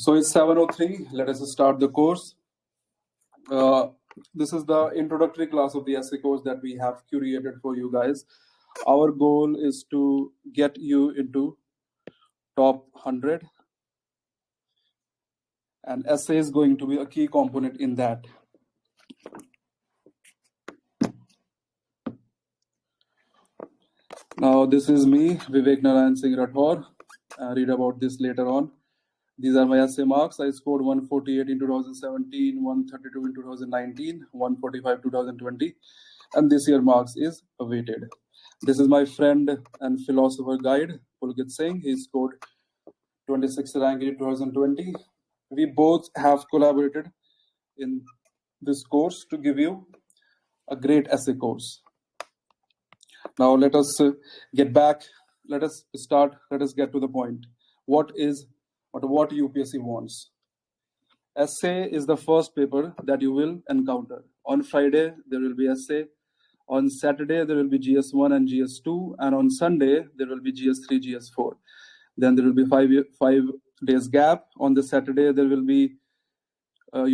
So it's 7:03. Let us start the course. This is the introductory class of the essay course that we have curated for you guys. Our goal is to get you into top 100, and essay is going to be a key component in that. Now, this is me, Vivek Narayan Singh Rathore. Read about this later on. These are my essay marks. I scored 148 in 2017, 132 in 2019, 145 2020, and this year marks is awaited. This is my friend and philosopher guide, Pulkit Singh. He scored 26th rank in 2020. We both have collaborated in this course to give you a great essay course. Now let us get back. Let us start. Let us get to the point. What UPSC wants? Essay is the first paper that you will encounter. On Friday, there will be essay. On Saturday, there will be GS1 and GS2. And on Sunday, there will be GS3, GS4. Then there will be 5 days gap. On the Saturday, there will be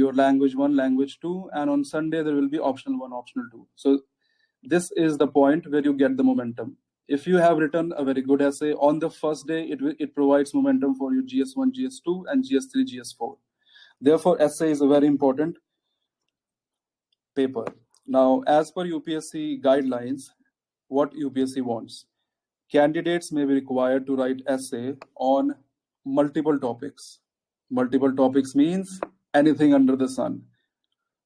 your language 1, language 2. And on Sunday, there will be optional 1, optional 2. So this is the point where you get the momentum. If you have written a very good essay on the first day, it provides momentum for your GS1, GS2, and GS3, GS4. Therefore, essay is a very important paper. Now, as per UPSC guidelines, what UPSC wants? Candidates may be required to write essay on multiple topics. Multiple topics means anything under the sun.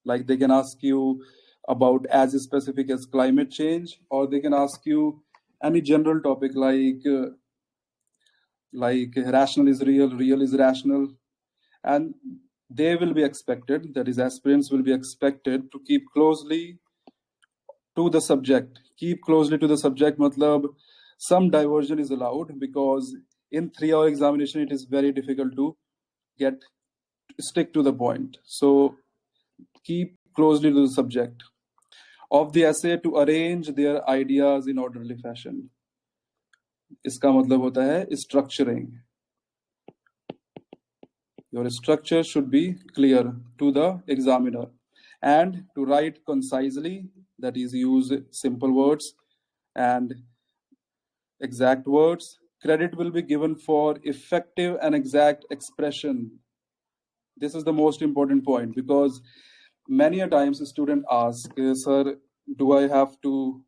Like they can ask you about as specific as climate change, or they can ask you any general topic like rational is real, real is rational, and they will be expected, that is aspirants will be expected to keep closely to the subject. Keep closely to the subject matlab some diversion is allowed, because in 3-hour examination it is very difficult to stick to the point. So keep closely to the subject of the essay to arrange their ideas in orderly fashion. इसका मतलब होता है structuring. Your structure should be clear to the examiner, and to write concisely, that is use simple words and exact words. Credit will be given for effective and exact expression. This is the most important point, because many a times a student asks, sir, do I have to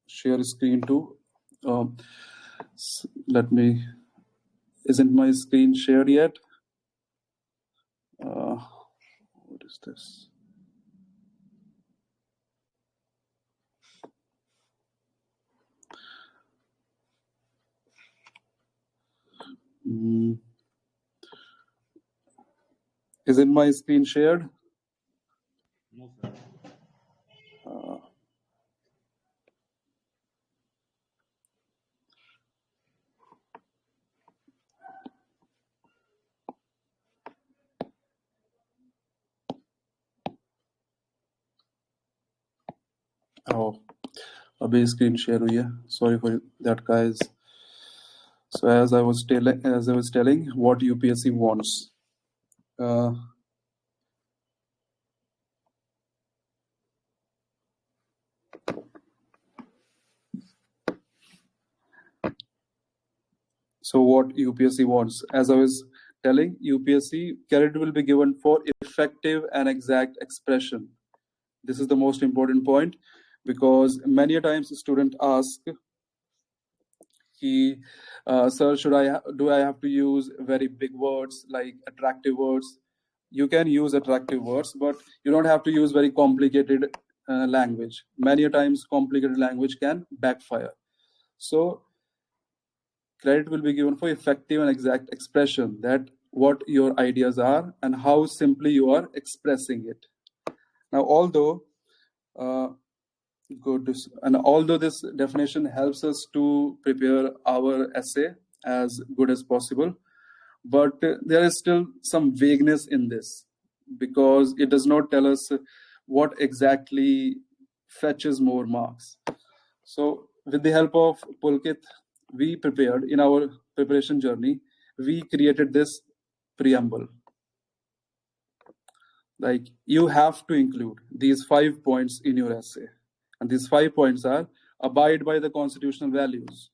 share screen too? Isn't my screen shared yet? What is this? Isn't my screen shared? No, sir. Oh, abhi screen share हुई है. Sorry for that, guys. So as I was telling, what UPSC wants. So what UPSC wants, as I was telling, UPSC credit will be given for effective and exact expression. This is the most important point, because many a times a student ask, sir, do I have to use very big words like attractive words? You can use attractive words, but you don't have to use very complicated language. Many a times complicated language can backfire. So credit will be given for effective and exact expression, that what your ideas are and how simply you are expressing it. Now, although this definition helps us to prepare our essay as good as possible, but there is still some vagueness in this, because it does not tell us what exactly fetches more marks. So with the help of Pulkit, we prepared in our preparation journey we created this preamble. Like, you have to include these 5 points in your essay. And these 5 points are: abide by the constitutional values.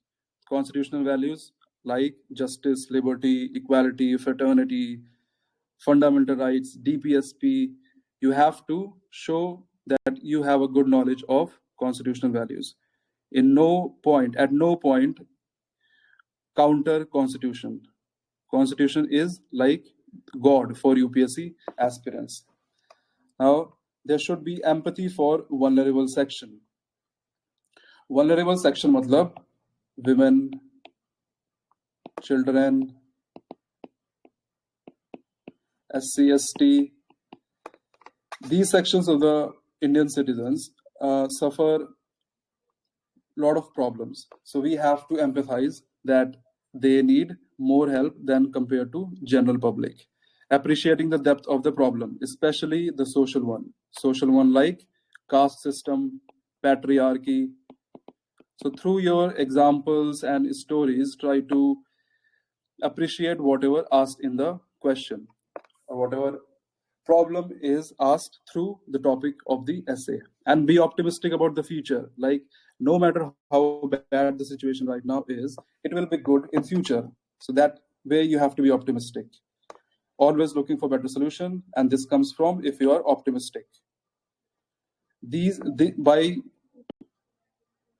Constitutional values like justice, liberty, equality, fraternity, fundamental rights, DPSP. You have to show that you have a good knowledge of constitutional values. At no point, counter constitution. Constitution is like God for UPSC aspirants. Now, there should be empathy for vulnerable section. Vulnerable section matlab women, children, SC, ST. These sections of the Indian citizens suffer a lot of problems. So we have to empathize that they need more help than compared to general public. Appreciating the depth of the problem, especially the social one. Social one like caste system, patriarchy. So through your examples and stories, try to appreciate whatever asked in the question or whatever problem is asked through the topic of the essay, and be optimistic about the future. Like, no matter how bad the situation right now is, it will be good in future. So that way you have to be optimistic, always looking for better solution, and this comes from if you are optimistic. By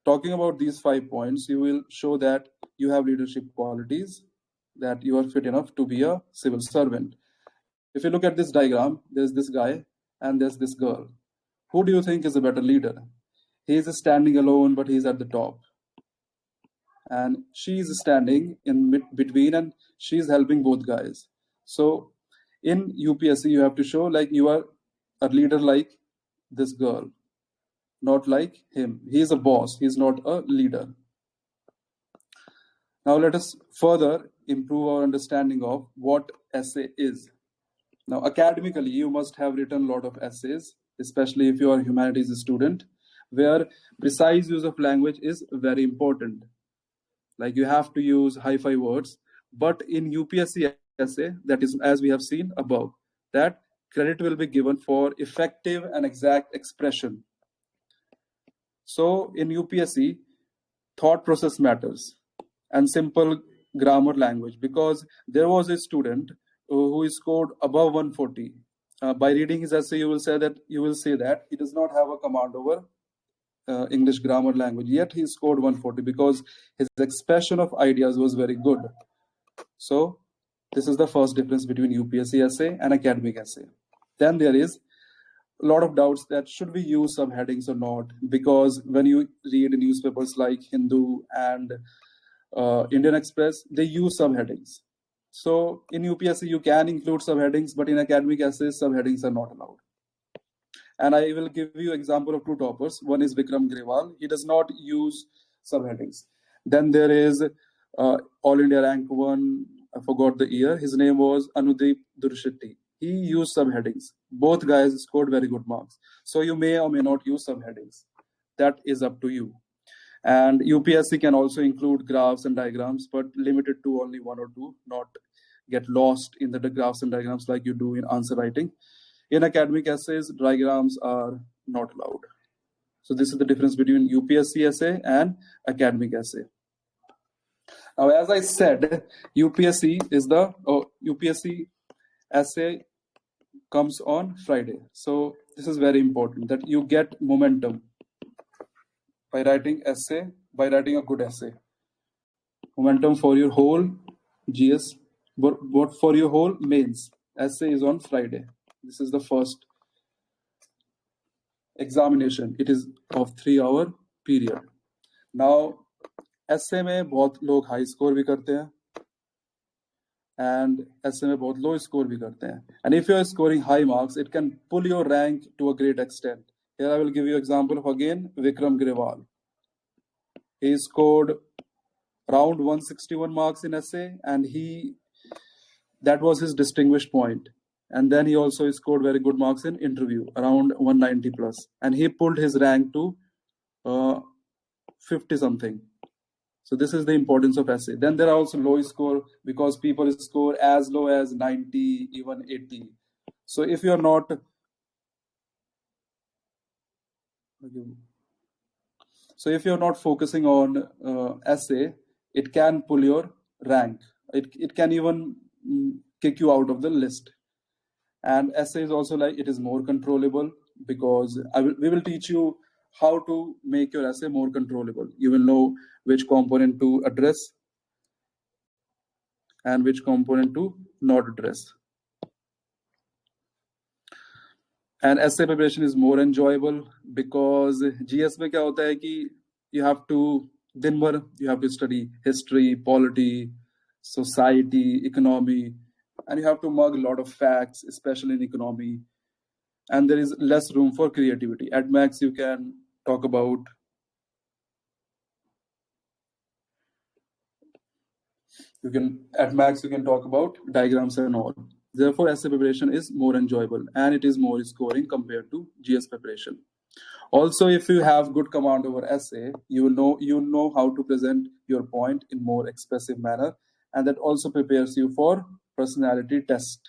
talking about these 5 points, you will show that you have leadership qualities, that you are fit enough to be a civil servant. If you look at this diagram, there's this guy and there's this girl. Who do you think is a better leader? He is standing alone, but he's at the top. And she's standing in between and she's helping both guys. So in UPSC, you have to show like you are a leader like this girl, not like him. He is a boss, he's not a leader. Now let us further improve our understanding of what essay is. Now, academically, you must have written a lot of essays, especially if you are a humanities student, where precise use of language is very important. Like, you have to use hi-fi words, but in UPSC essay, that is, as we have seen above, that credit will be given for effective and exact expression. So in UPSC, thought process matters and simple grammar language, because there was a student who scored above 140. By reading his essay, you will say that he does not have a command over English grammar language, yet he scored 140 because his expression of ideas was very good. So this is the first difference between UPSC essay and academic essay. Then there is a lot of doubts that should we use subheadings or not, because when you read newspapers like Hindu and Indian Express, they use subheadings. So in UPSC, you can include subheadings, but in academic essays, subheadings are not allowed. And I will give you example of 2 toppers. One is Vikram Grewal. He does not use subheadings. Then there is All India Rank 1. I forgot the year. His name was Anudeep Durshetty. He used subheadings. Both guys scored very good marks. So you may or may not use subheadings. That is up to you. And UPSC can also include graphs and diagrams, but limited to only 1 or 2, not get lost in the graphs and diagrams like you do in answer writing. In academic essays, diagrams are not allowed. So this is the difference between UPSC essay and academic essay. Now, as I said, UPSC essay comes on Friday. So this is very important that you get momentum by writing a good essay. Momentum for your whole GS, but for your whole mains. Essay is on Friday. This is the first examination. It is of 3-hour period. Now, essay में बहुत लोग high score भी करते हैं, and essay में बहुत low score भी करते हैं. And if you are scoring high marks, it can pull your rank to a great extent. Here I will give you example of again Vikram Grewal. He scored around 161 marks in essay, and that was his distinguished point. And then he also scored very good marks in interview, around 190 plus, and he pulled his rank to 50 something. So this is the importance of essay. Then there are also low score because people score as low as 90, even 80. So if you are not focusing on essay, it can pull your rank. It can even kick you out of the list. And essay is also like, it is more controllable because we will teach you how to make your essay more controllable. You will know which component to address and which component to not address. And essay preparation is more enjoyable because GS में क्या होता है कि you have to दिन भर you have to study history, polity, society, economy, and you have to mug a lot of facts, especially in economy. And there is less room for creativity. At max, you can talk about diagrams and all. Therefore, essay preparation is more enjoyable and it is more scoring compared to GS preparation. Also, if you have good command over essay, you know how to present your point in more expressive manner, and that also prepares you for personality test.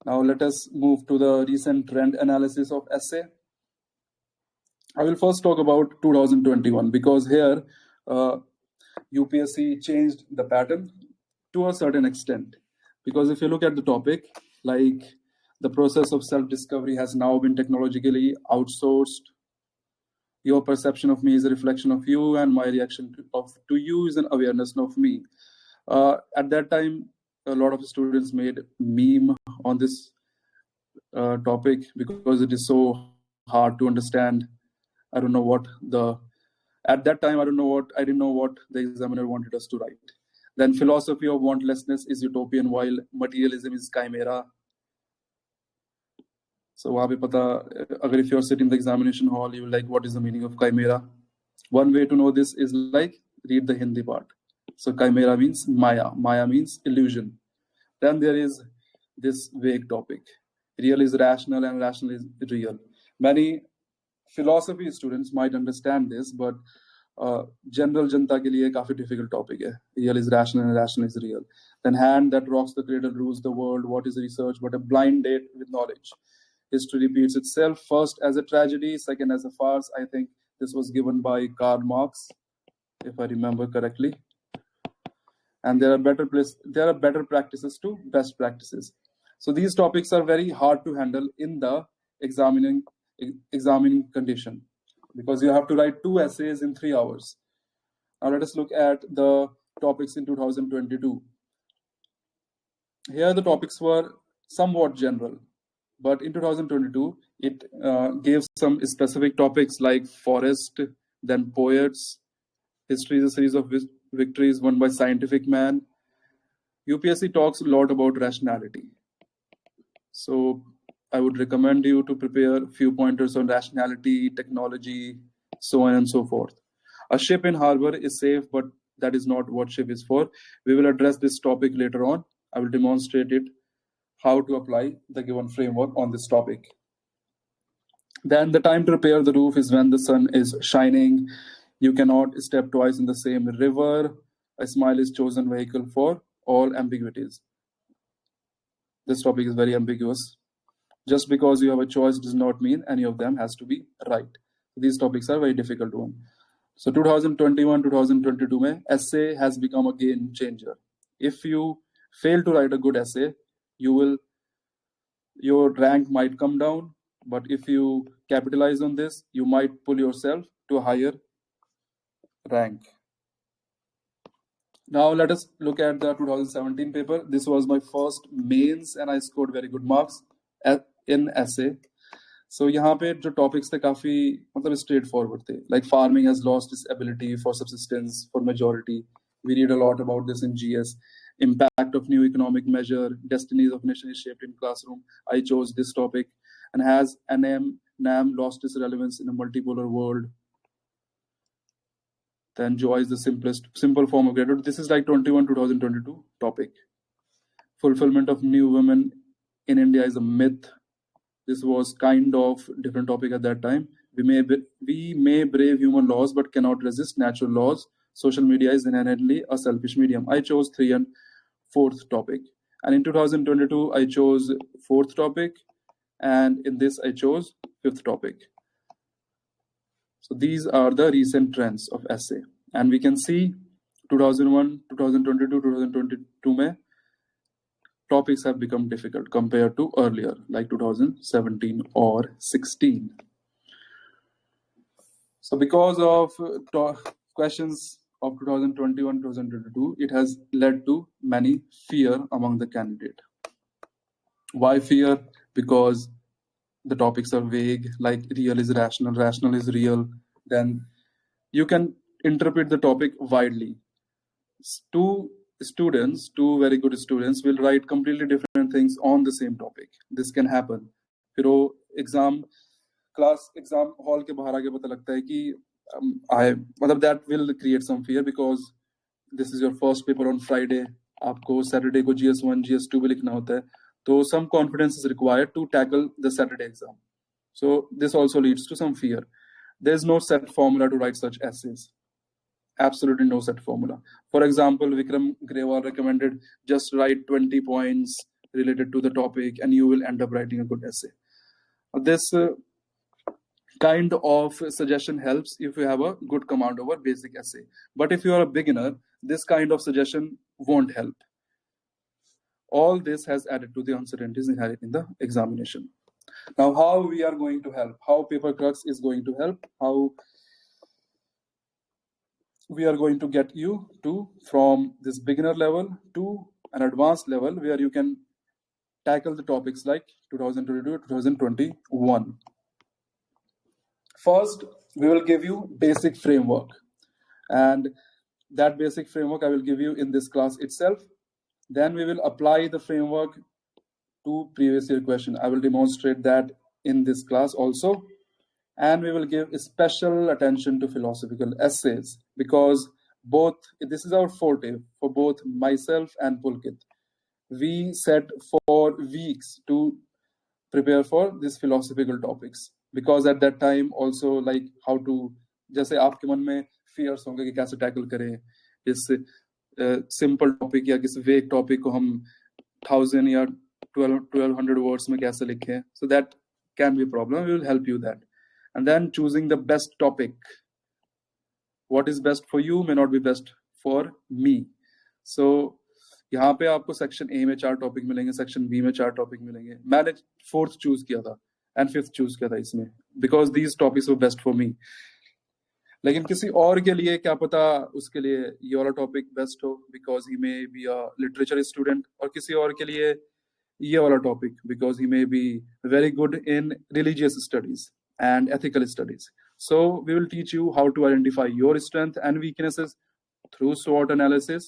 Now let us move to the recent trend analysis of essay. I will first talk about 2021 because here UPSC changed the pattern to a certain extent. Because if you look at the topic, like the process of self-discovery has now been technologically outsourced. Your perception of me is a reflection of you, and my reaction to you is an awareness of me. At that time, a lot of students made meme on this topic because it is so hard to understand. I don't know what at that time I didn't know what the examiner wanted us to write. Then philosophy of wantlessness is utopian while materialism is chimera. So वहाँ पे पता if you're sitting in the examination hall, you will like, what is the meaning of chimera? One way to know this is like read the Hindi part. So chimera means maya. Maya means illusion. Then there is this vague topic. Real is rational and rational is real. Many philosophy students might understand this, but general जनता के लिए काफी difficult topic है. Real is rational and rational is real. Then hand that rocks the cradle rules the world. What is research but a blind date with knowledge? History repeats itself, first as a tragedy, second as a farce. I think this was given by Karl Marx, if I remember correctly. And there are better practices to best practices. So these topics are very hard to handle in the examining condition because you have to write 2 essays in 3 hours. Now let us look at the topics in 2022. Here the topics were somewhat general, but in 2022 it gave some specific topics like forest, then poets. History is a series of victories won by scientific man. UPSC talks a lot about rationality. So I would recommend you to prepare a few pointers on rationality, technology, so on and so forth. A ship in harbor is safe, but that is not what ship is for. We will address this topic later on. I will demonstrate it, how to apply the given framework on this topic. Then the time to repair the roof is when the sun is shining. You cannot step twice in the same river. A smile is chosen vehicle for all ambiguities. This topic is very ambiguous. Just because you have a choice does not mean any of them has to be right. These topics are very difficult one. So 2021, 2022 mein, essay has become a game changer. If you fail to write a good essay, your rank might come down. But if you capitalize on this, you might pull yourself to a higher rank. Now let us look at the 2017 paper. This was my first mains and I scored very good marks in essay. So यहाँ पे जो topics थे काफी मतलब straightforward थे. Like farming has lost its ability for subsistence for majority. We read a lot about this in GS. Impact of new economic measure, destinies of nation is shaped in classroom. I chose this topic. And has NAM lost its relevance in a multipolar world? Then joy is the simple form of gratitude. This is like 2022 topic. Fulfillment of new women in India is a myth. This was kind of different topic at that time. We may brave human laws but cannot resist natural laws. Social media is inherently a selfish medium. I chose 3 and 4th topic. And in 2022, I chose 4th topic. And in this, I chose 5th topic. So these are the recent trends of essay. And we can see 2001, 2022, 2022 mein, topics have become difficult compared to earlier, like 2017 or 16. So because of questions of 2021, 2022, it has led to many fear among the candidate. Why fear? Because the topics are vague, like real is rational, rational is real. Then you can interpret the topic widely. Two very good students will write completely different things on the same topic. This can happen. फिर वो exam hall के बाहर आके पता लगता है कि मतलब that will create some fear because this is your first paper on Friday. आपको Saturday को GS1, GS2 भी लिखना होता है. So some confidence is required to tackle the Saturday exam. So this also leads to some fear. There is no set formula to write such essays. Absolutely no set formula. For example, Vikram Grewal recommended just write 20 points related to the topic and you will end up writing a good essay. This kind of suggestion helps if you have a good command over basic essay. But if you are a beginner, this kind of suggestion won't help. All this has added to the uncertainties inherent in the examination. Now, how we are going to help? How Paper Crux is going to help? How we are going to get you to from this beginner level to an advanced level where you can tackle the topics like 2022, 2021. First, we will give you basic framework, and that basic framework I will give you in this class itself. Then we will apply the framework to previous year question. I will demonstrate that in this class also. And we will give special attention to philosophical essays because this is our forte for both myself and Pulkit. We set for weeks to prepare for these philosophical topics because at that time also like how to, जैसे आपके मन में fears होंगे कि कैसे tackle करें इस simple topic या किसी vague topic को हम 1000 या 1200 words में कैसे लिखें. So that can be a problem. We will help you that. And then choosing the best topic. What is best for you may not be best for me. So यहाँ पे आपको section A में 4 topic मिलेंगे, section B में 4 topic मिलेंगे. मैंने 4th choose किया था एंड 5th चूज किया था इसमें because these topics were best for me. लेकिन किसी और के लिए क्या पता उसके लिए ये वाला टॉपिक बेस्ट हो because he may be a literature student, और किसी और के लिए ये वाला topic because he may be very good in religious studies and ethical studies. So we will teach you how to identify your strengths and weaknesses through SWOT analysis.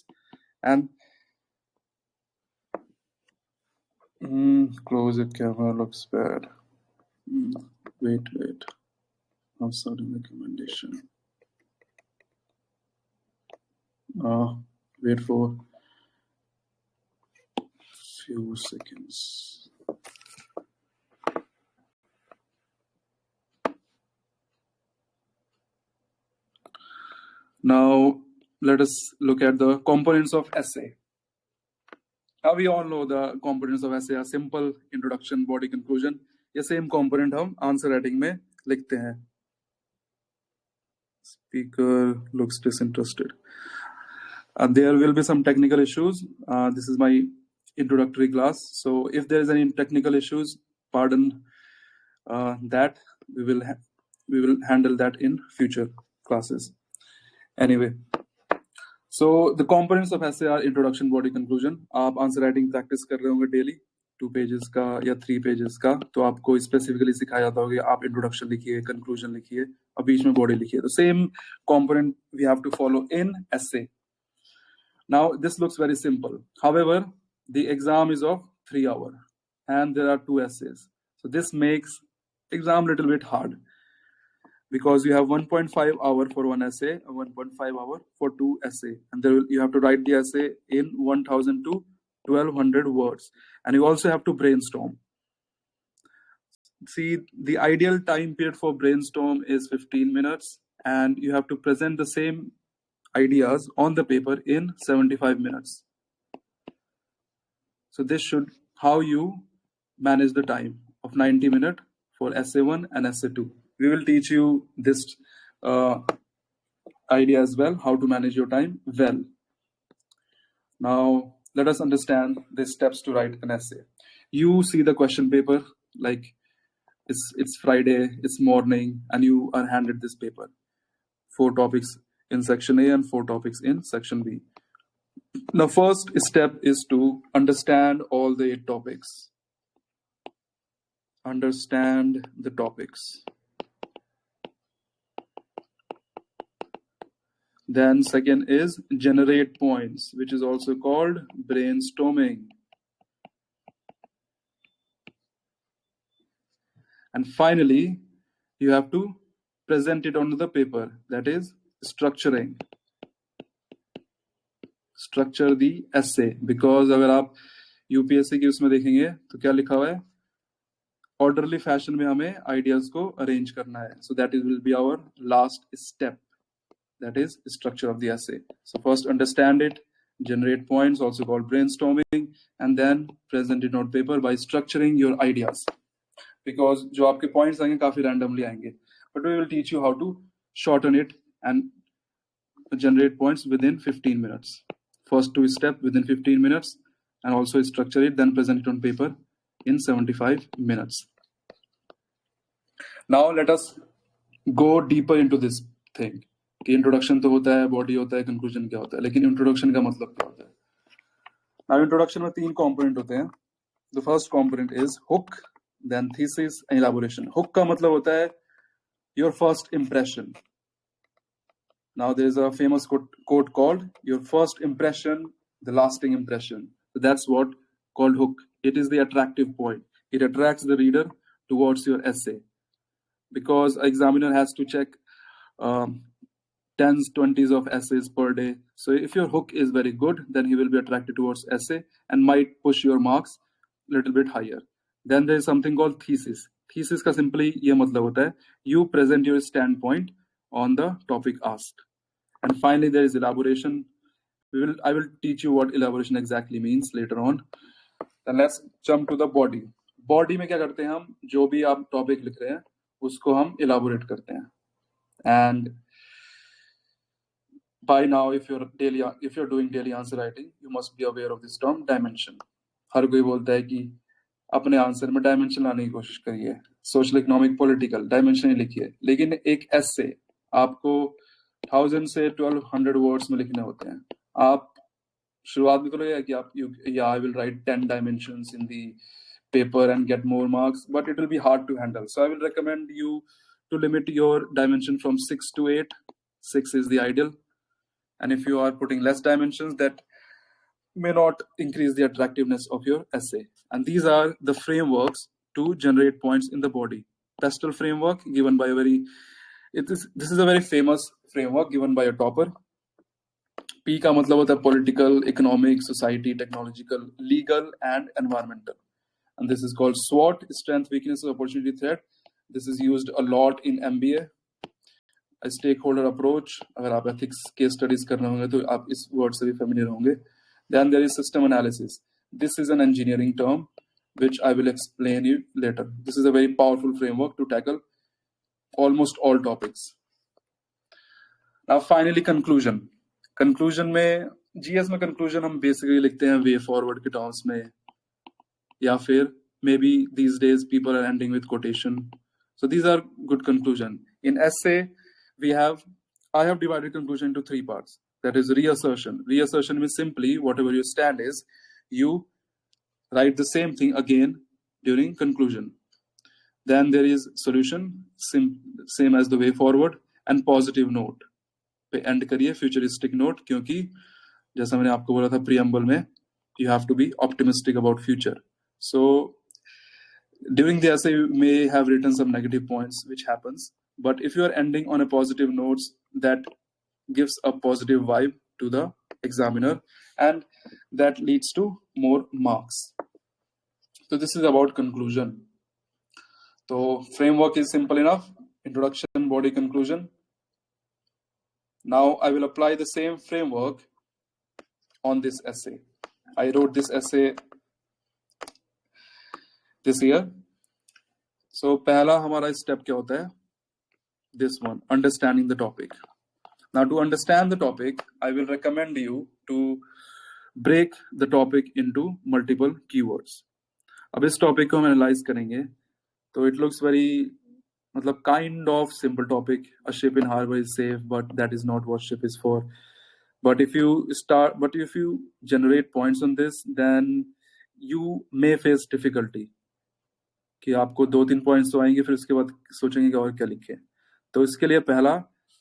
And close the camera, looks bad. Wait. I'm starting the recommendation. Wait for few seconds. Now, let us look at the components of essay. Now, we all know the components of essay are simple, introduction, body, conclusion. ये same component हम answer writing में लिखते हैं. Speaker looks disinterested. There will be some technical issues. This is my introductory class. So if there is any technical issues, pardon that. We will handle that in future classes. Anyway, so the components of essay are introduction, body, conclusion. आप answer writing practice कर रहे होंगे daily 2 pages का या 3 pages का, तो आपको specifically सिखाया जाता होगा आप इंट्रोडक्शन लिखिए, कंक्लूजन लिखिए और बीच में बॉडी लिखिए. तो same component we have to follow in essay. Now this looks very simple. However, the exam is of 3 hours and there are 2 essays. So this makes exam little bit hard. Because you have 1.5 hour for one essay, 1.5 hour for 2 essay, and you have to write the essay in 1000 to 1200 words, and you also have to brainstorm. see, the ideal time period for brainstorm is 15 minutes, and you have to present the same ideas on the paper in 75 minutes. So this should how you manage the time of 90 minutes for essay 1 and essay 2. We will teach you this idea as well, how to manage your time well. Now, let us understand the steps to write an essay. You see the question paper, like it's Friday, it's morning, and you are handed this paper. 4 topics in section A and 4 topics in section B. The first step is to understand all the 8 topics. Understand the topics. Then second is generate points, which is also called brainstorming. And finally, you have to present it onto the paper, that is structuring. Structure the essay, because अगर आप UPSC की उसमें देखेंगे तो क्या लिखा हुआ है, ऑर्डरली फैशन में हमें आइडियाज को अरेंज करना है. So that is will be our last step, that is structure of the essay. So first understand it, generate points, also called brainstorming, and then present it on paper by structuring your ideas. Because जो आपके points आएंगे काफी randomly आएंगे, but we will teach you how to shorten it and generate points within 15 minutes. First 2 steps within 15 minutes, and also structure it, then present it on paper in 75 minutes. Now let us go deeper into this thing. कि introduction तो होता है, body होता है, conclusion क्या होता है, लेकिन इंट्रोडक्शन का मतलब क्या होता है. नाउ इंट्रोडक्शन में 3 कंपोनेंट होते हैं. The first component is hook, then thesis and elaboration. Hook का मतलब होता है your first impression. Now there is a famous quote called your first impression the lasting impression. So that's what called hook. It is the attractive point. It attracts the reader towards your essay, because examiner has to check 10s 20s of essays per day. So if your hook is very good, then he will be attracted towards essay and might push your marks a little bit higher. Then there is something called thesis. Thesis का simply ये मतलब होता है you present your standpoint on the topic asked. And finally there is elaboration. I will teach you what elaboration exactly means later on. Then let's jump to the body. Body में क्या करते हैं हम, जो भी आप topic लिख रहे हैं उसको हम elaborate करते हैं. And by now, if you're doing daily answer writing, you must be aware of this term dimension. हर कोई बोलता है कि अपने आंसर में डायमेंशन लाने की कोशिश करिए, सोशल इकोनॉमिक पॉलिटिकल डायमेंशन ही लिखिए. लेकिन एक essay आपको 1000 से 1200 वर्ड्स में लिखने होते हैं. आप शुरुआत में तो लगेगा कि आप I will write 10 dimensions in the paper and get more marks, but it will be hard to handle. So I will recommend you to limit your dimension from 6 to 8. 6 is the ideal. And if you are putting less dimensions, that may not increase the attractiveness of your essay. And these are the frameworks to generate points in the body. Pestle framework given by this is a very famous framework given by a topper. P का मतलब होता है political, economic, society, technological, legal, and environmental. And this is called SWOT, strength, weakness, opportunity, threat. This is used a lot in MBA. Stakeholder approach, अगर आप ethics case studies कर रहे होंगे तो आप इस वर्ड से भी फेमिलियर होंगे. Then there is system analysis. This is an engineering term which I will explain you later. This is a very powerful framework to tackle almost all topics. Now finally conclusion. Conclusion में GS में conclusion हम basically लिखते हैं way forward के terms में, या फिर maybe these days people are ending with quotation. So these are good conclusion. In essay I have divided conclusion into 3 parts. That is reassertion. Reassertion means simply whatever your stand is, you write the same thing again during conclusion. Then there is solution, same as the way forward, and positive note. पे end करिए futuristic note, क्योंकि जैसा मैंने आपको बोला था preamble में, you have to be optimistic about future. So during the essay you may have written some negative points, which happens. But if you are ending on a positive notes, that gives a positive vibe to the examiner, and that leads to more marks. So this is about conclusion. तो framework is simple enough: introduction, body, conclusion. Now I will apply the same framework on this essay. I wrote this essay this year. So पहला हमारा step क्या होता है? This one, understanding the topic. Now to understand the topic, I will recommend you to break the topic into multiple keywords. अब इस topic को हम analyse करेंगे तो इट लुक्स वेरी मतलब kind of simple topic. A ship in harbour is safe, but that is not what ship is for. But if you generate points on this, then you may face difficulty कि आपको 2-3 points तो आएंगे, फिर उसके बाद सोचेंगे कि और क्या लिखे. तो इसके लिए पहला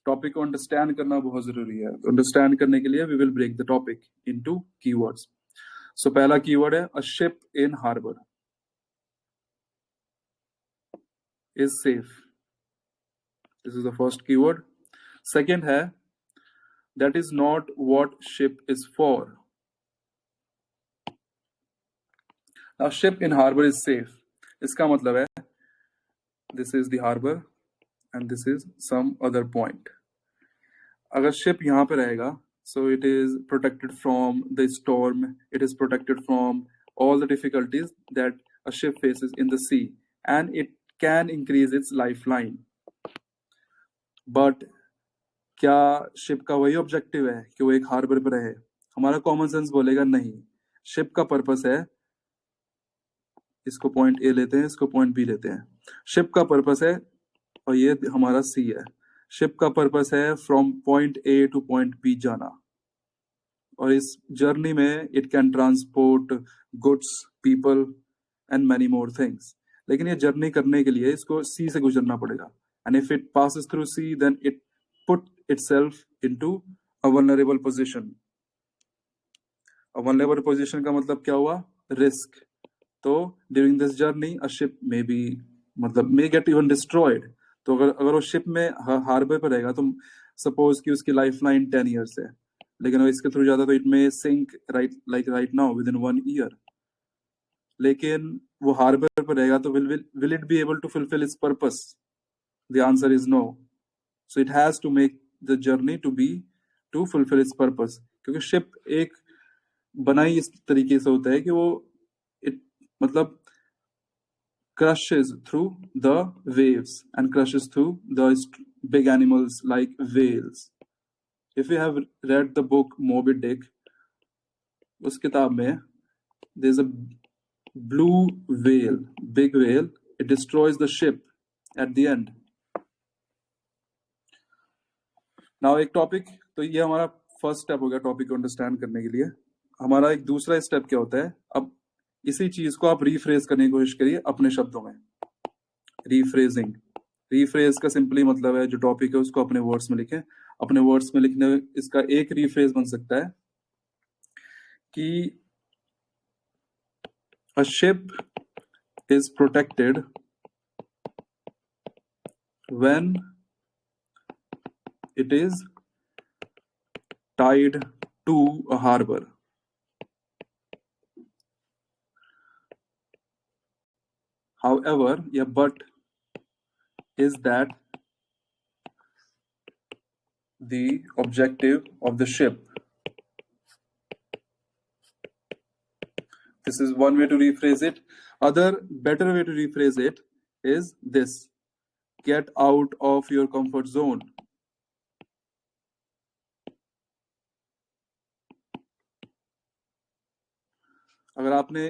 टॉपिक को अंडरस्टैंड करना बहुत जरूरी है. अंडरस्टैंड करने के लिए we will break the topic into keywords. So पहला कीवर्ड है a ship in harbour is safe. This is the first keyword. Second है that is not what ship is for. Now ship in harbor is safe. इसका मतलब है this is the harbor and this is some other point. अगर ship यहाँ पे रहेगा, so it is protected from the storm. It is protected from all the difficulties that a ship faces in the sea, and it can increase its lifeline. But क्या ship का वही objective है कि वो एक हार्बर पर रहे? हमारा कॉमन सेंस बोलेगा नहीं. शिप का पर्पस है, इसको पॉइंट ए लेते हैं, इसको पॉइंट बी लेते हैं. शिप का पर्पस है, और ये हमारा सी है. शिप का पर्पस है from point A to point B जाना, और इस जर्नी में it can transport goods, people and many more things. लेकिन ये जर्नी करने के लिए इसको सी से गुजरना पड़ेगा. And if it passes through sea, then it put itself into a vulnerable position. A vulnerable position का मतलब क्या हुआ? Risk. तो during this journey a ship may be मतलब may get even destroyed. तो अगर वो शिप में हार्बर पर रहेगा, तो सपोज कि उसकी लाइफ लाइन 10 years है, लेकिन अगर इसके थ्रू जाता तो it may sink right now within 1 year. लेकिन वो हार्बर पर रहेगा तो will it be able to fulfill its purpose? The answer is no. So it has to make the journey to fulfill its purpose. क्योंकि ship एक बनाई इस तरीके से होता है कि वो मतलब crushes through the waves and crushes through the big animals like whales. If you have read the book Moby Dick, उस किताब में there's a blue whale, big whale. It destroys the ship at the end. Now एक topic, तो ये हमारा first step हो गया topic को अंडरस्टैंड करने के लिए. हमारा एक दूसरा स्टेप क्या होता है? अब इसी चीज को आप रीफ्रेज करने की कोशिश करिए अपने शब्दों में. रीफ्रेजिंग. रीफ्रेज का सिंपली मतलब है जो टॉपिक है उसको अपने वर्ड्स में लिखें. अपने वर्ड्स में लिखने में इसका एक रीफ्रेज बन सकता है कि a ship is protected when it is tied to a harbor. However, but is that the objective of the ship? This is one way to rephrase it. Other better way to rephrase it is this: get out of your comfort zone. अगर आपने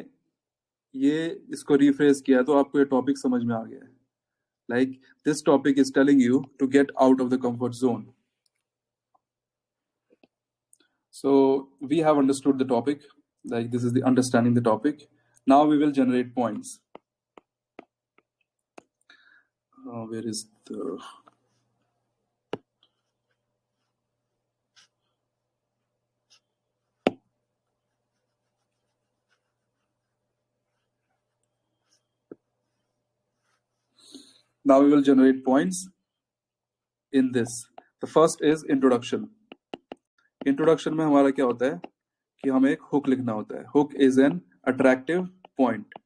ये इसको rephrase किया तो आपको ये topic समझ में आ गया है. Like this topic is telling you to get out of the comfort zone. So we have understood the topic. Like this is the understanding the topic. Now we will generate points. Where is the... Now we will generate points in this. The first is introduction. Introduction में हमारा क्या होता है कि हमें एक hook लिखना होता है. Hook is an attractive point.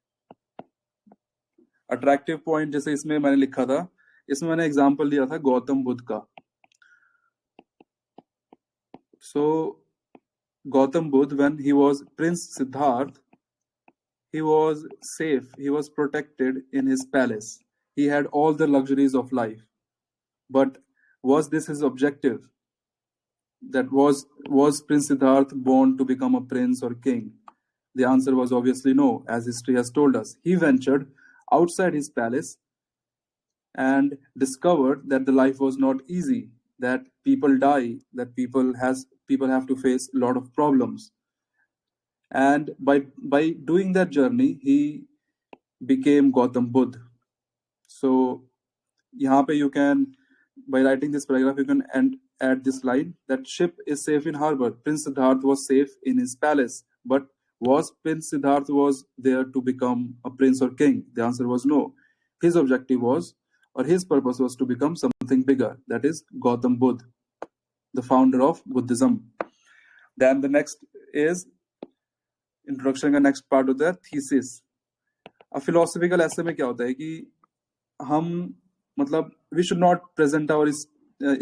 Attractive point जैसे इसमें मैंने लिखा था, इसमें मैंने एग्जांपल दिया था गौतम बुद्ध का. So Gautam Buddha, when he was Prince Siddharth, he was safe, he was protected in his palace. He had all the luxuries of life. But was this his objective? That was Prince Siddharth born to become a prince or king? The answer was obviously no, as history has told us. He ventured outside his palace and discovered that the life was not easy, that people die, that people have to face a lot of problems. And by doing that journey, he became Gautam Buddha. So यहाँ पे you can, by writing this paragraph, you can add this line that ship is safe in harbor. Prince Siddharth was safe in his palace, but was Prince Siddharth was there to become a prince or king? The answer was no. His objective was, or his purpose was to become something bigger. That is Gautam Buddha, the founder of Buddhism. Then the next is introduction का next part होता है thesis. अब philosophical ऐसे में क्या होता है कि हम मतलब we should not present our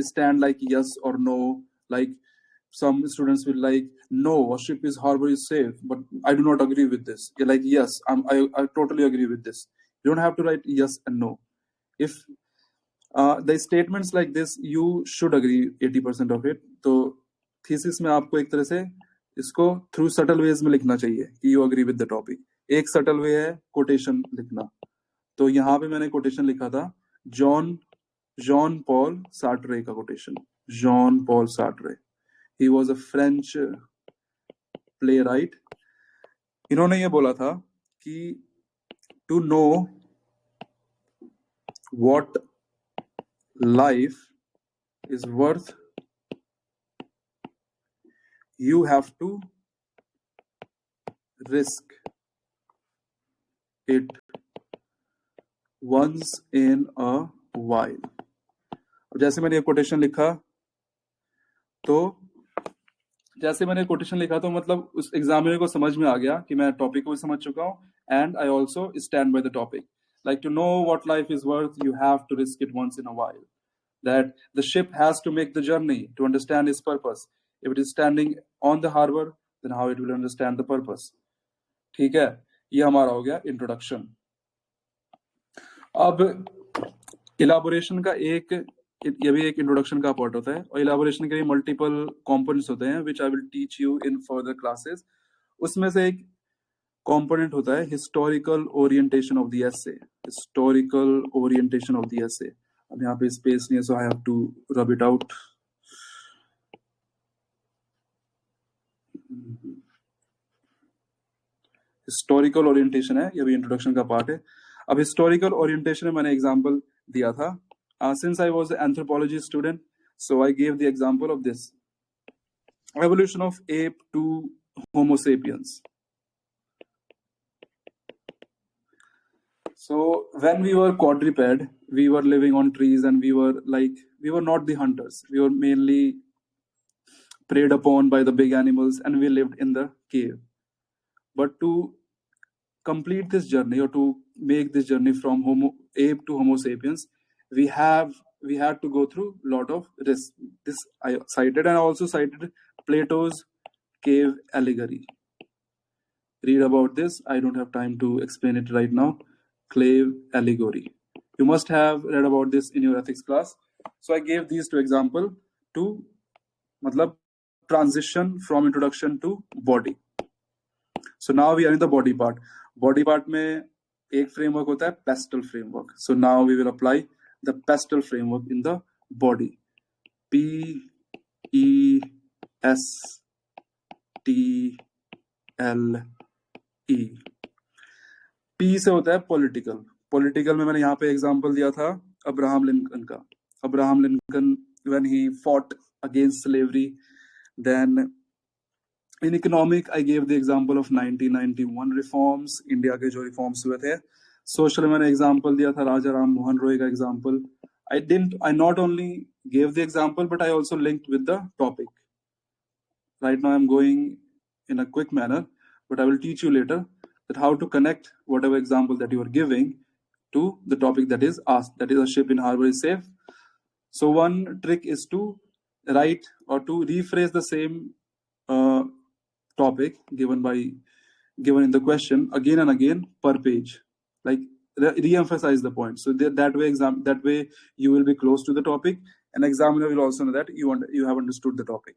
stand like yes और no. Like some students will like, no, a ship is harbor is safe, but I do not agree with this. You're like, yes, I totally agree with this. You don't have to write yes and no. If the statements like this, you should agree 80% of it. तो thesis में आपको एक तरह से इसको through subtle veg में लिखना चाहिए कि you agree with the topic. एक सटल वे है कोटेशन लिखना. तो यहाँ पे मैंने कोटेशन लिखा था जॉन पॉल सार्ट्रे का कोटेशन. John Paul Sartre, he was a French playwright. इन्होंने ये बोला था कि to know what life is worth you have to risk it once in a while. अब जैसे मैंने ये कोटेशन लिखा तो मतलब उस एग्जामिनर को समझ में आ गया कि मैं टॉपिक को भी समझ चुका हूं, and I also stand by the topic. Like to know what life is worth, you have to risk it once in a while. That the ship has to make the journey to understand its purpose. If it is standing on the harbor, then how it will understand the purpose. ठीक है, ये हमारा हो गया introduction. अब इलाबोरेशन का ये भी एक इंट्रोडक्शन का पार्ट होता है, और इलाबोरेशन के लिए मल्टीपल कंपोनेंट्स होते हैं which I will teach you in further classes. उसमें से एक कंपोनेंट होता है historical orientation of the essay. Historical orientation of the essay. अब यहाँ पे स्पेस नहीं है, so I have to rub it out. Historical orientation है, ये भी इंट्रोडक्शन का पार्ट है. अब हिस्टोरिकल ओरिएंटेशन में मैंने एग्जांपल दिया था. Since I was anthropology student, so I give the example of this evolution of ape to homo sapiens. So when we were quadruped, we were living on trees, and we were not the hunters. We were mainly preyed upon by the big animals, and we lived in the cave. But to complete this journey, or to make this journey from ape to homo sapiens, we had to go through a lot of risk. This I cited, and I also cited Plato's cave allegory. Read about this. I don't have time to explain it right now. Cave allegory. You must have read about this in your ethics class. So I gave these two examples to matlab transition from introduction to body. So now we are in the body part. Body part में एक framework होता है pestle framework. So now we will apply the pestle framework in the body. P-E-S-T-L-E. P से होता है political. Political में मैंने यहाँ पे एग्जांपल दिया था अब्राहम लिंकन का. Abraham Lincoln when he fought against slavery. Then in economic I gave the example of 1991 reforms, India के जो रिफॉर्म्स हुए थे. सोशल में मैंने एग्जांपल दिया था राजा राम मोहन रॉय का example. I not only gave the example, but I also linked with the topic. Right now I'm going in a quick manner, but I will teach you later that how to connect whatever example that you are giving to the topic that is asked, that is a ship in harbor is safe. So one trick is to write or to rephrase the same topic given in the question again and again per page, like re-emphasize the point. So that way you will be close to the topic, and examiner will also know that you have understood the topic.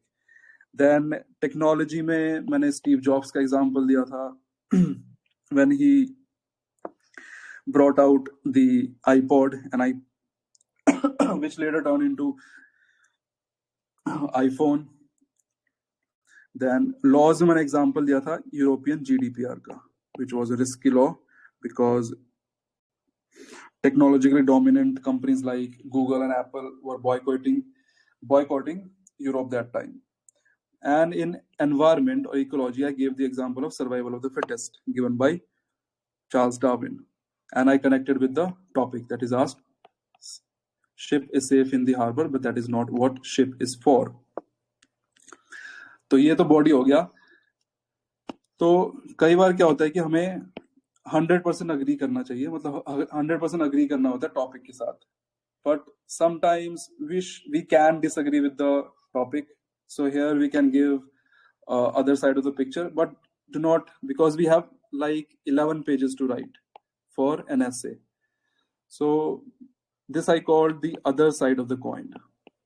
Then technology में मैंने Steve Jobs का example दिया था when he brought out the iPod and which later turned into iPhone. Then laws में मैंने example दिया था European GDPR का, which was a risky law because technologically dominant companies like Google and Apple were boycotting Europe that time. And in environment or ecology, I gave the example of survival of the fittest given by Charles Darwin. And I connected with the topic that is asked. Ship is safe in the harbor, but that is not what ship is for. तो ये तो body हो गया. तो कई बार क्या होता है कि हमें 100% अग्री करना चाहिए, मतलब 100% अग्री करना होता है टॉपिक के साथ. But sometimes we can disagree with the topic. So here we can give other side of the picture, but do not, because we have like 11 pages to write for an essay. So this I called the other side of the coin.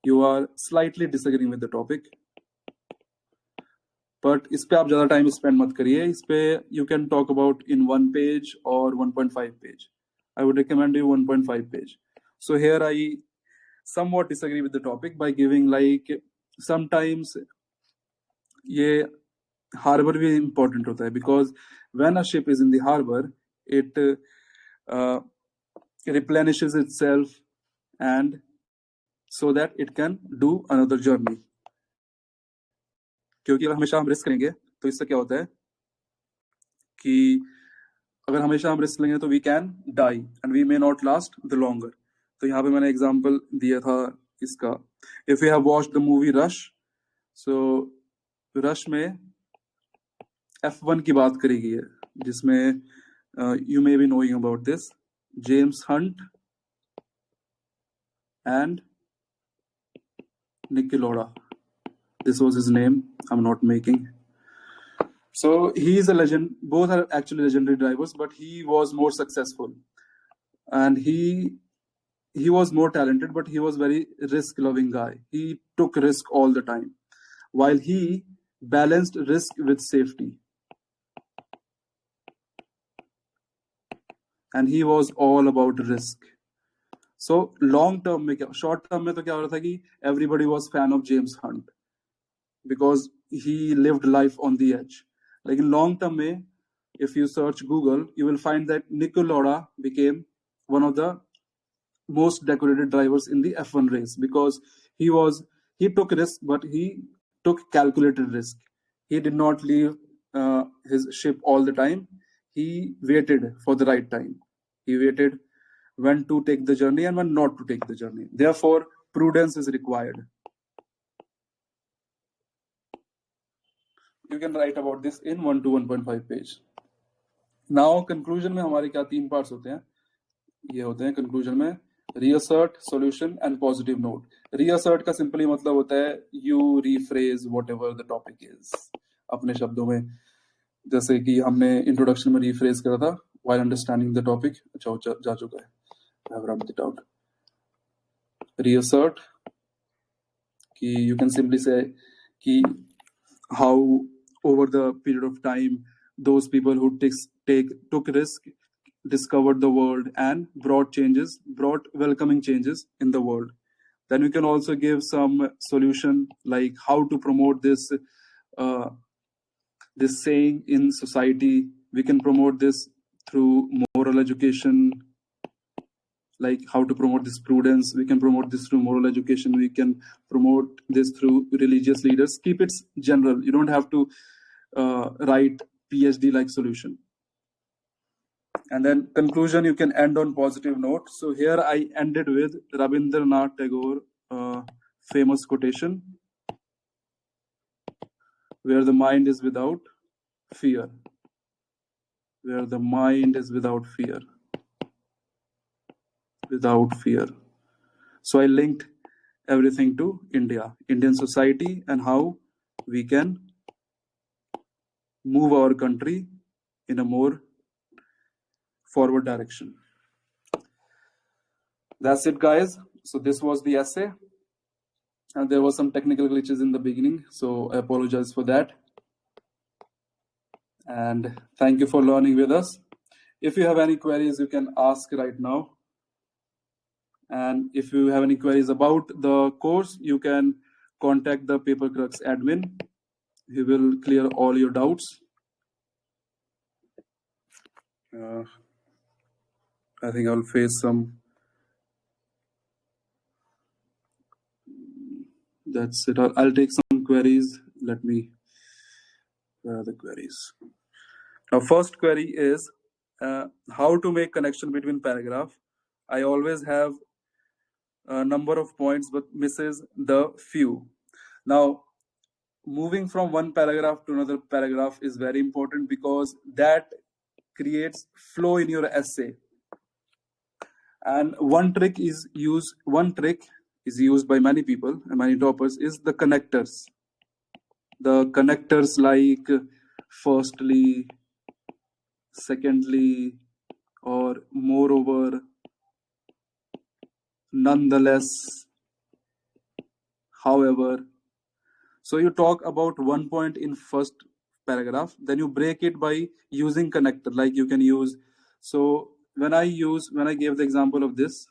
You are slightly disagreeing with the topic, but इस पे आप ज़्यादा time spend मत करिए. इस पे you can talk about in 1 page or 1.5 page. I would recommend you 1.5 page. So here I somewhat disagree with the topic by giving like sometimes ये harbor भी important होता है, because when a ship is in the harbor it replenishes itself and so that it can do another journey. क्योंकि अगर हमेशा हम risk करेंगे तो इससे क्या होता है कि अगर हमेशा हम रिस्क लेंगे तो we can die and we may not last the longer. तो यहाँ पे मैंने एग्जांपल दिया था इसका. If you have watched the movie Rush, so Rush में F1 की बात करी गई है, जिसमें you may be knowing about this, James Hunt and Niki Lauda. This was his name. I'm not making. So he is a legend. Both are actually legendary drivers, but he was more successful, and he was more talented. But he was very risk-loving guy. He took risk all the time, while he balanced risk with safety. And he was all about risk. So long term में क्या, short term में तो क्या हो रहा था कि everybody was fan of James Hunt because he lived life on the edge. Like in long term mein, if you search Google, you will find that Niki Lauda became one of the most decorated drivers in the F1 race because he took risk, but he took calculated risk. He did not leave his ship all the time. He waited for the right time. He waited when to take the journey and when not to take the journey. Therefore, prudence is required. You can write about this in 1 to 1.5 page. Now conclusion में हमारे क्या 3 parts होते हैं. ये होते हैं conclusion में reassert, solution and positive note. Reassert का simply मतलब होता है you rephrase whatever the topic is. अपने शब्दों में, जैसे कि हमने introduction में rephrase करा था while understanding the topic. अच्छा जा चुका है. I have rubbed it out. Reassert कि you can simply say कि how over the period of time those people who took risk discovered the world and brought welcoming changes in the world. Then we can also give some solution like how to promote this saying in society. We can promote this through moral education, like how to promote this prudence. We can promote this through moral education. We can promote this through religious leaders. Keep it general. You don't have to write PhD like solution. And then conclusion, you can end on positive note. So here I ended with Rabindranath Tagore famous quotation, where the mind is without fear. Where the mind is without fear. without fear. So I linked everything to India, Indian society, and how we can move our country in a more forward direction. That's it, guys. So this was the essay. And there was some technical glitches in the beginning, so I apologize for that. And thank you for learning with us. If you have any queries, you can ask right now. And if you have any queries about the course, you can contact the Papercrux admin. He will clear all your doubts. I think I'll face some. That's it. I'll take some queries. Let me. Where are the queries? Now, first query is how to make connection between paragraph. I always have a number of points, but misses the few. Now, moving from one paragraph to another paragraph is very important because that creates flow in your essay. And one trick is used by many people and many toppers is the connectors. The connectors like firstly, secondly, or moreover, nonetheless, however. So you talk about one point in first paragraph, then you break it by using connector. Like you can use. So when I gave the example of this,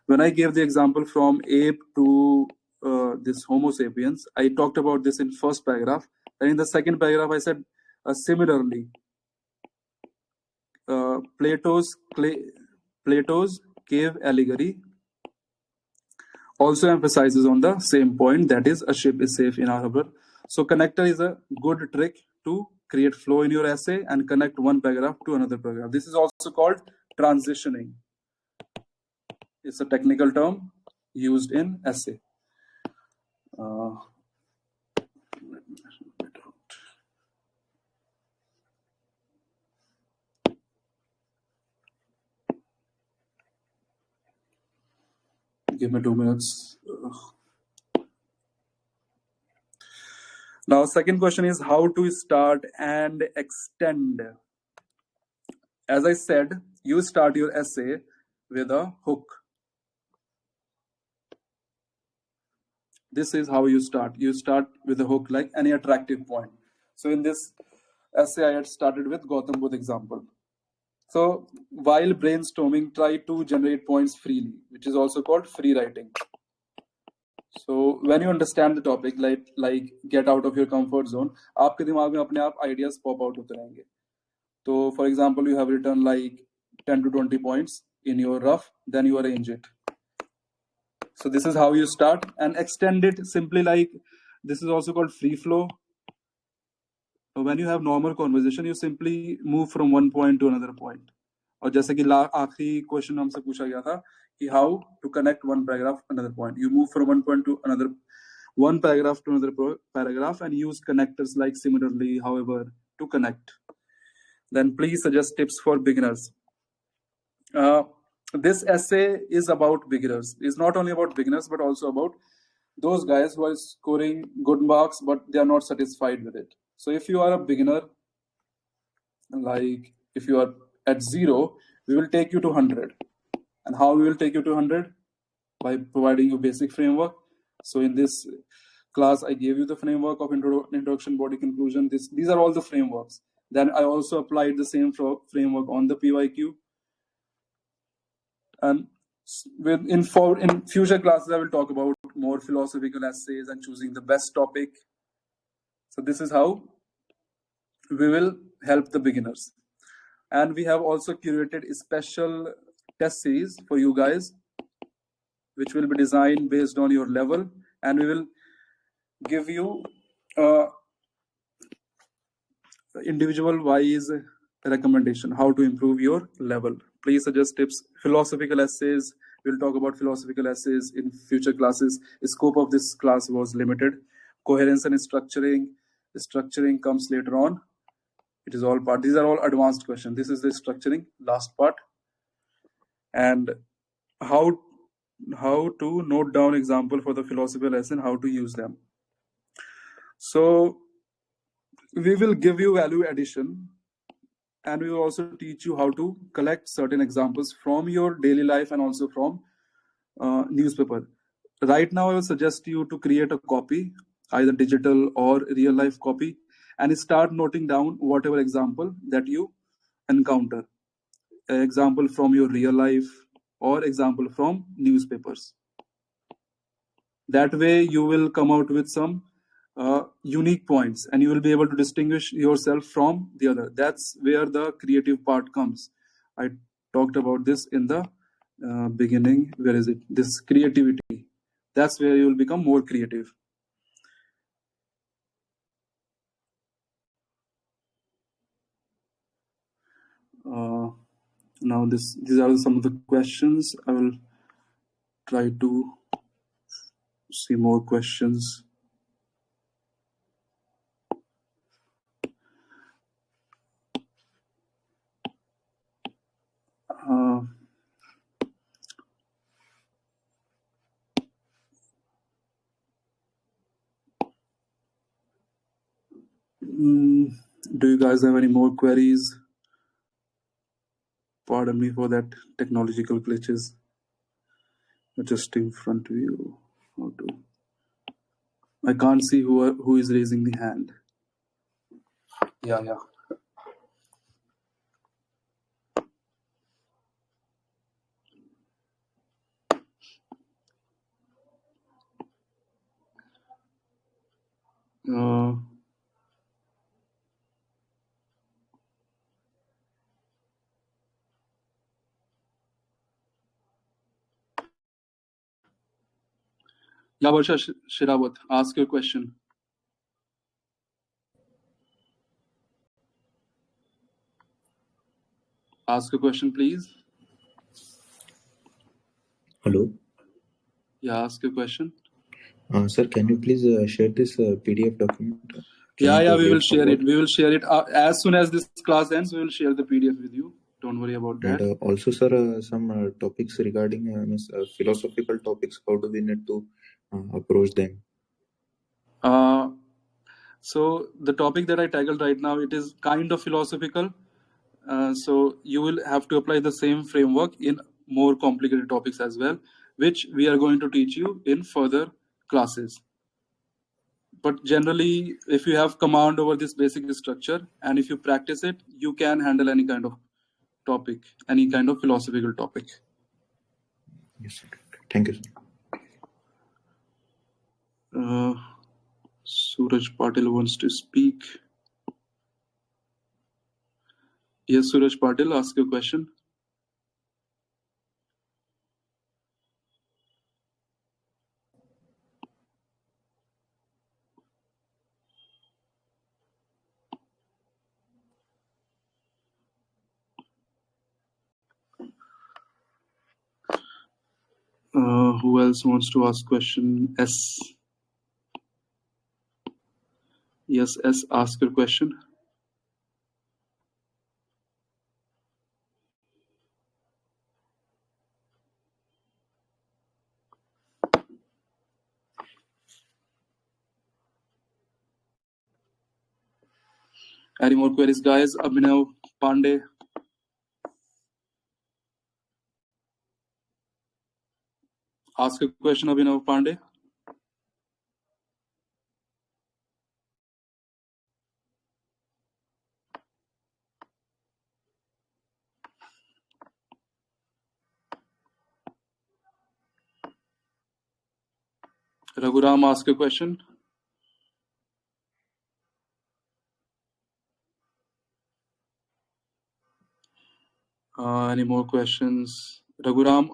when I gave the example from ape to this Homo sapiens, I talked about this in first paragraph. And in the second paragraph, I said similarly, Plato's cave allegory also emphasizes on the same point, that is a ship is safe in harbor. So connector is a good trick to create flow in your essay and connect one paragraph to another paragraph. This is also called transitioning. It's a technical term used in essay. Give me 2 minutes. Now, second question is how to start and extend. As I said, you start your essay with a hook. This is how you start. You start with a hook like any attractive point. So in this essay, I had started with Gautam Buddha example. So while brainstorming, try to generate points freely, which is also called free writing. So when you understand the topic, like get out of your comfort zone, आपके दिमाग में अपने आप ideas pop out होते रहेंगे. So for example, you have written like 10 to 20 points in your rough, then you arrange it. So this is how you start and extend it simply like this is also called free flow. When you have normal conversation, you simply move from one point to another point. और जैसे कि आखिरी question हमसे पूछा गया था कि how to connect one paragraph another point. You move from one point to another, one paragraph to another paragraph and use connectors like similarly, however, to connect. Then please suggest tips for beginners. This essay is about beginners. It's not only about beginners, but also about those guys who are scoring good marks, but they are not satisfied with it. So if you are a beginner, like if you are at 0, we will take you to 100. And how we will take you to 100? By providing you basic framework. So in this class, I gave you the framework of introduction, body, conclusion. These are all the frameworks. Then I also applied the same framework on the PYQ. And in future classes, I will talk about more philosophical essays and choosing the best topic. So this is how we will help the beginners. And we have also curated a special test series for you guys, which will be designed based on your level. And we will give you individual wise recommendation, how to improve your level. Please suggest tips. Philosophical essays, we'll talk about philosophical essays in future classes. The scope of this class was limited. Coherence and structuring comes later on. It is all part. These are all advanced questions. This is the structuring, last part. and how to note down example for the philosophy lesson, how to use them. So we will give you value addition, and we will also teach you how to collect certain examples from your daily life and also from newspaper. Right now, I will suggest you to create a copy, either digital or real life copy, and start noting down whatever example that you encounter. Example from your real life or example from newspapers. That way, you will come out with some unique points, and you will be able to distinguish yourself from the other. That's where the creative part comes. I talked about this in the beginning. Where is it? This creativity. That's where you will become more creative. Now these are some of the questions. I will try to see more questions. Do you guys have any more queries? Pardon me for that technological glitches. Adjusting front view. How to? I can't see who is raising the hand. Yeah. Yeah, Varsha Shirawat, ask your question. Ask a question, please. Hello. Yeah, ask a question. Sir, can you please share this PDF document? Yeah, we will share it. We will share it as soon as this class ends. We will share the PDF with you. Don't worry about that. And also, sir, some topics regarding philosophical topics. How do we need to approach them? So the topic that I tackled right now, it is kind of philosophical. So you will have to apply the same framework in more complicated topics as well, which we are going to teach you in further classes. But generally, if you have command over this basic structure and if you practice it, you can handle any kind of topic, any kind of philosophical topic. Yes, sir. Thank you, sir. Suraj Patil wants to speak. Yes, Suraj Patil, ask your question. Who else wants to ask question? S. Yes, S, ask your question. Any more queries, guys? Abhinav Pandey. Ask a question, Abhinav Pandey. Raghuram, ask a question. Any more questions? Raghuram,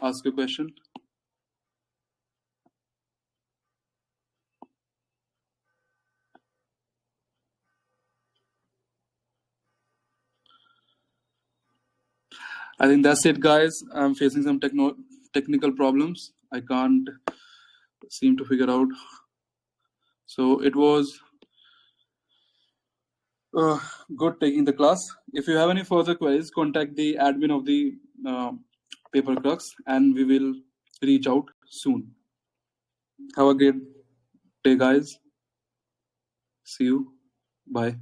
ask a question. I think that's it, guys. I'm facing some technical problems. I can't seem to figure out. So it was good taking the class. If you have any further queries, contact the admin of the paper crux, and we will reach out soon. Have a great day, guys. See you. Bye.